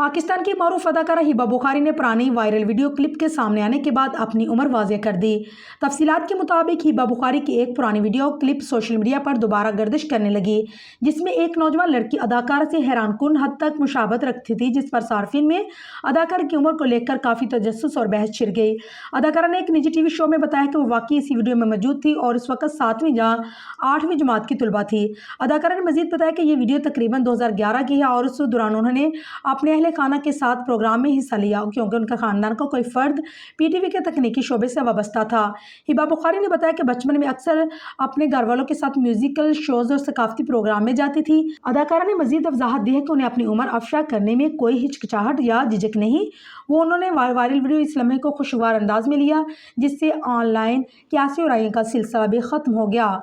پاکستان کی معروف اداکارہ ہبہ بخاری نے پرانی وائرل ویڈیو کلپ کے سامنے آنے کے بعد اپنی عمر واضح کر دی۔ تفصیلات کے مطابق ہبہ بخاری کی ایک پرانی ویڈیو کلپ سوشل میڈیا پر دوبارہ گردش کرنے لگی، جس میں ایک نوجوان لڑکی اداکارہ سے حیران کن حد تک مشابہت رکھتی تھی، جس پر صارفین میں اداکارہ کی عمر کو لے کر کافی تجسس اور بحث چھڑ گئی۔ اداکارہ نے ایک نجی ٹی وی شو میں بتایا کہ وہ واقعی اسی ویڈیو میں موجود تھی اور اس وقت 7ویں یا 8ویں جماعت کی طلبہ تھی۔ اداکارہ نے مزید بتایا کہ یہ ویڈیو تقریباً 2011 کی ہے اور اس دوران انہوں نے اپنے اہل خانہ کے ساتھ پروگرام میں حصہ لیا کیونکہ ان کا خاندان کا کوئی فرد پی ٹی وی کے تکنیکی شعبے سے وابستہ تھا۔ ہبہ بخاری نے بتایا کہ بچپن میں اکثر اپنے گھر والوں کے ساتھ میوزیکل شوز اور ثقافتی پروگرام میں جاتی تھی۔ اداکارہ نے مزید وضاحت دی ہے کہ انہیں اپنی عمر افشا کرنے میں کوئی ہچکچاہٹ یا جھجک نہیں۔ انہوں نے وائرل ویڈیو اس لمحے کو خوشگوار انداز میں لیا جس سے آن لائن قیاس و رائے کا سلسلہ بھی ختم ہو گیا۔